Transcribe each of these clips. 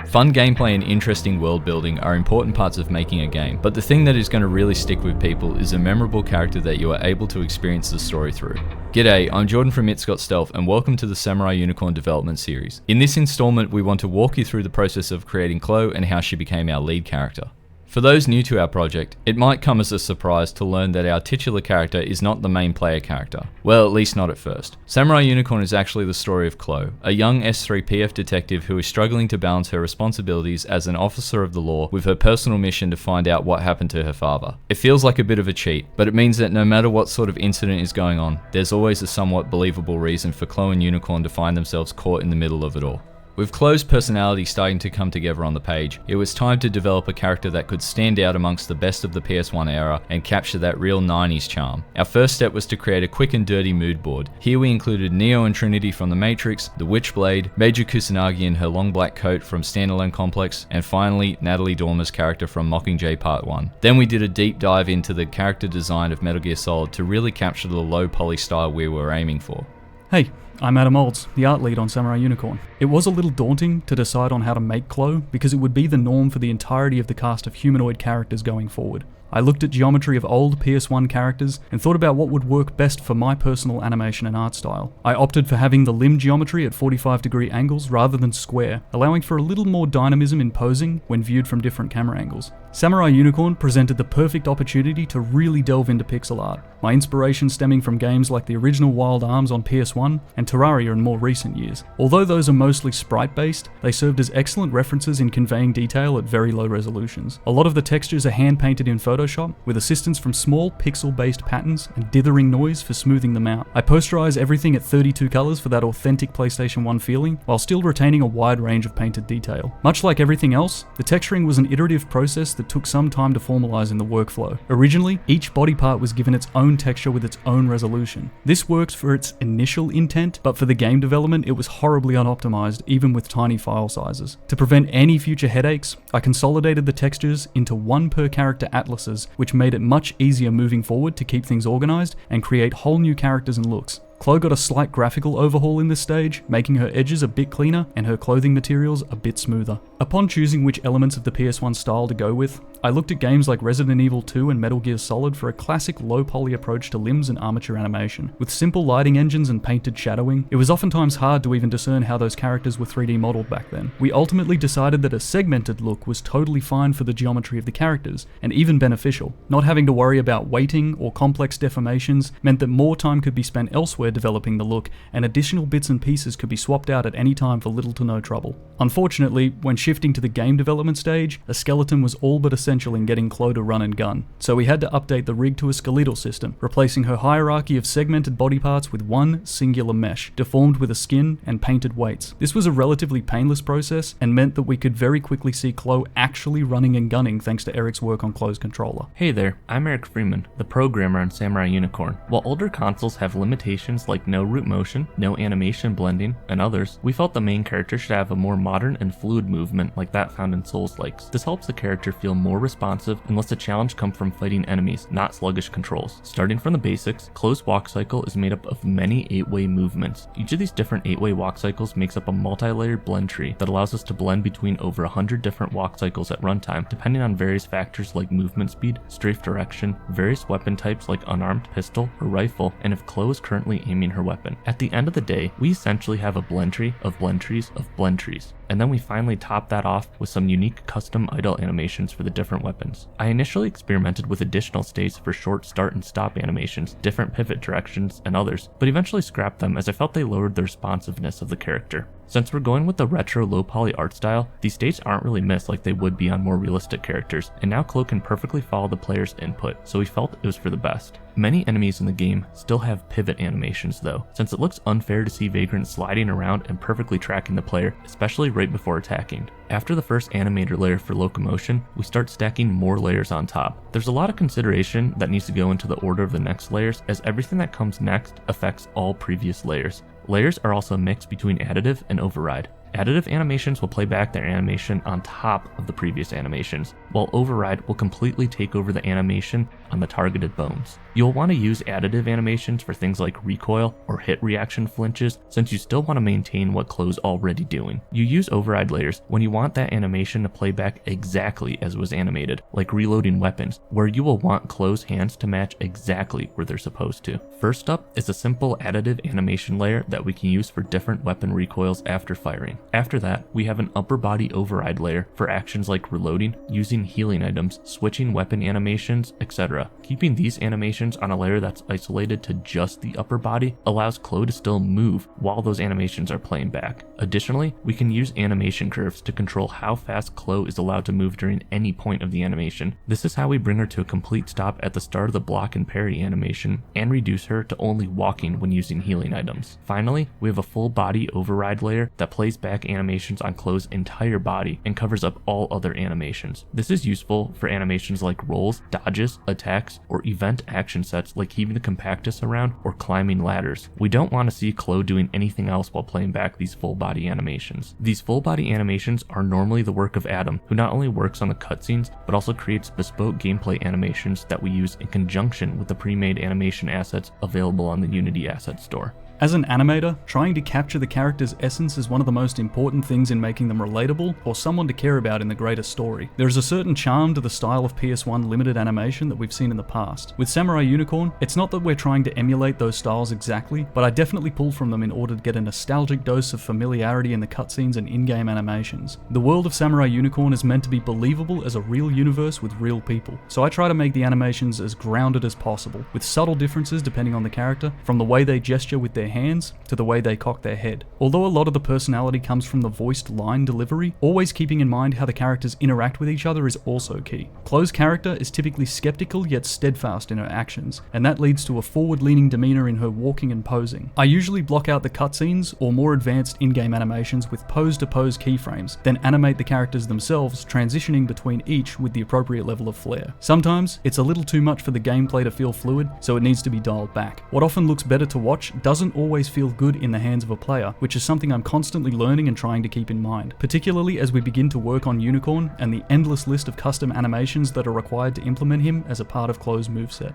Fun gameplay and interesting world building are important parts of making a game, but the thing that is going to really stick with people is a memorable character that you are able to experience the story through. G'day, I'm Jordan from It's Got Stealth and welcome to the Samurai Unicorn development series. In this installment, we want to walk you through the process of creating Chloe and how she became our lead character. For those new to our project, it might come as a surprise to learn that our titular character is not the main player character. Well, at least not at first. Samurai Unicorn is actually the story of Chloe, a young S3PF detective who is struggling to balance her responsibilities as an officer of the law with her personal mission to find out what happened to her father. It feels like a bit of a cheat, but it means that no matter what sort of incident is going on, there's always a somewhat believable reason for Chloe and Unicorn to find themselves caught in the middle of it all. With Chloe's personality starting to come together on the page, it was time to develop a character that could stand out amongst the best of the PS1 era and capture that real 90s charm. Our first step was to create a quick and dirty mood board. Here we included Neo and Trinity from The Matrix, the Witchblade, Major Kusanagi in her long black coat from Standalone Complex, and finally Natalie Dormer's character from Mockingjay Part 1. Then we did a deep dive into the character design of Metal Gear Solid to really capture the low poly style we were aiming for. Hey, I'm Adam Olds, the art lead on Samurai Unicorn. It was a little daunting to decide on how to make Chloe because it would be the norm for the entirety of the cast of humanoid characters going forward. I looked at geometry of old PS1 characters and thought about what would work best for my personal animation and art style. I opted for having the limb geometry at 45-degree angles rather than square, allowing for a little more dynamism in posing when viewed from different camera angles. Samurai Unicorn presented the perfect opportunity to really delve into pixel art, my inspiration stemming from games like the original Wild Arms on PS1 and Terraria in more recent years. Although those are mostly sprite-based, they served as excellent references in conveying detail at very low resolutions. A lot of the textures are hand-painted in Photoshop, with assistance from small pixel-based patterns and dithering noise for smoothing them out. I posterize everything at 32 colors for that authentic PlayStation 1 feeling, while still retaining a wide range of painted detail. Much like everything else, the texturing was an iterative process that took some time to formalize in the workflow. Originally, each body part was given its own texture with its own resolution. This worked for its initial intent, but for the game development, it was horribly unoptimized, even with tiny file sizes. To prevent any future headaches, I consolidated the textures into one per character atlases, which made it much easier moving forward to keep things organized and create whole new characters and looks. Chloe got a slight graphical overhaul in this stage, making her edges a bit cleaner and her clothing materials a bit smoother. Upon choosing which elements of the PS1 style to go with, I looked at games like Resident Evil 2 and Metal Gear Solid for a classic low-poly approach to limbs and armature animation. With simple lighting engines and painted shadowing, it was oftentimes hard to even discern how those characters were 3D modeled back then. We ultimately decided that a segmented look was totally fine for the geometry of the characters, and even beneficial. Not having to worry about weighting or complex deformations meant that more time could be spent elsewhere developing the look, and additional bits and pieces could be swapped out at any time for little to no trouble. Unfortunately, when shifting to the game development stage, a skeleton was all but essential in getting Chloe to run and gun, so we had to update the rig to a skeletal system, replacing her hierarchy of segmented body parts with one singular mesh, deformed with a skin and painted weights. This was a relatively painless process and meant that we could very quickly see Chloe actually running and gunning thanks to Eric's work on Chloe's controller. Hey there, I'm Eric Freeman, the programmer on Samurai Unicorn. While older consoles have limitations like no root motion, no animation blending, and others, we felt the main character should have a more modern and fluid movement like that found in Souls-likes. This helps the character feel more responsive and lets the challenge come from fighting enemies, not sluggish controls. Starting from the basics, Chloe's walk cycle is made up of many 8-way movements. Each of these different 8-way walk cycles makes up a multi-layered blend tree that allows us to blend between over 100 different walk cycles at runtime, depending on various factors like movement speed, strafe direction, various weapon types like unarmed, pistol, or rifle, and if Chloe is currently aiming her weapon. At the end of the day, we essentially have a blend tree of blend trees of blend trees. And then we finally top that off with some unique custom idle animations for the different weapons. I initially experimented with additional states for short start and stop animations, different pivot directions, and others, but eventually scrapped them as I felt they lowered the responsiveness of the character. Since we're going with the retro low poly art style, these states aren't really missed like they would be on more realistic characters, and now Chloe can perfectly follow the player's input, so we felt it was for the best. Many enemies in the game still have pivot animations though, since it looks unfair to see Vagrant sliding around and perfectly tracking the player, especially right before attacking. After the first animator layer for locomotion, we start stacking more layers on top. There's a lot of consideration that needs to go into the order of the next layers, as everything that comes next affects all previous layers. Layers are also a mix between additive and override. Additive animations will play back their animation on top of the previous animations, while Override will completely take over the animation on the targeted bones. You'll want to use additive animations for things like recoil or hit reaction flinches, since you still want to maintain what Chloe's already doing. You use override layers when you want that animation to play back exactly as it was animated, like reloading weapons, where you will want Chloe's hands to match exactly where they're supposed to. First up is a simple additive animation layer that we can use for different weapon recoils after firing. After that, we have an upper body override layer for actions like reloading, using healing items, switching weapon animations, etc. Keeping these animations on a layer that's isolated to just the upper body allows Chloe to still move while those animations are playing back. Additionally, we can use animation curves to control how fast Chloe is allowed to move during any point of the animation. This is how we bring her to a complete stop at the start of the block and parry animation, and reduce her to only walking when using healing items. Finally, we have a full body override layer that plays back animations on Chloe's entire body and covers up all other animations. This is useful for animations like rolls, dodges, attacks, or event action sets like heaving the compactus around or climbing ladders. We don't want to see Chloe doing anything else while playing back these full body animations. These full body animations are normally the work of Adam, who not only works on the cutscenes, but also creates bespoke gameplay animations that we use in conjunction with the pre-made animation assets available on the Unity Asset Store. As an animator, trying to capture the character's essence is one of the most important things in making them relatable or someone to care about in the greater story. There is a certain charm to the style of PS1 limited animation that we've seen in the past. With Samurai Unicorn, it's not that we're trying to emulate those styles exactly, but I definitely pull from them in order to get a nostalgic dose of familiarity in the cutscenes and in-game animations. The world of Samurai Unicorn is meant to be believable as a real universe with real people, so I try to make the animations as grounded as possible, with subtle differences depending on the character, from the way they gesture with their hands to the way they cock their head. Although a lot of the personality comes from the voiced line delivery, always keeping in mind how the characters interact with each other is also key. Chloe's character is typically skeptical yet steadfast in her actions, and that leads to a forward-leaning demeanor in her walking and posing. I usually block out the cutscenes or more advanced in-game animations with pose-to-pose keyframes, then animate the characters themselves, transitioning between each with the appropriate level of flair. Sometimes, it's a little too much for the gameplay to feel fluid, so it needs to be dialed back. What often looks better to watch doesn't always feel good in the hands of a player, which is something I'm constantly learning and trying to keep in mind, particularly as we begin to work on Unicorn and the endless list of custom animations that are required to implement him as a part of Chloe's moveset.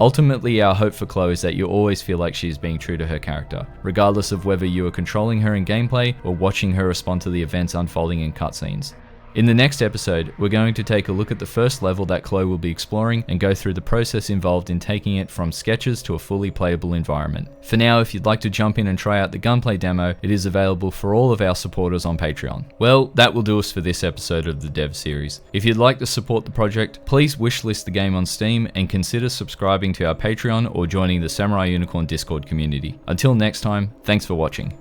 Ultimately, our hope for Chloe is that you always feel like she's being true to her character, regardless of whether you are controlling her in gameplay or watching her respond to the events unfolding in cutscenes. In the next episode, we're going to take a look at the first level that Chloe will be exploring and go through the process involved in taking it from sketches to a fully playable environment. For now, if you'd like to jump in and try out the gunplay demo, it is available for all of our supporters on Patreon. Well, that will do us for this episode of the Dev Series. If you'd like to support the project, please wishlist the game on Steam and consider subscribing to our Patreon or joining the Samurai Unicorn Discord community. Until next time, thanks for watching.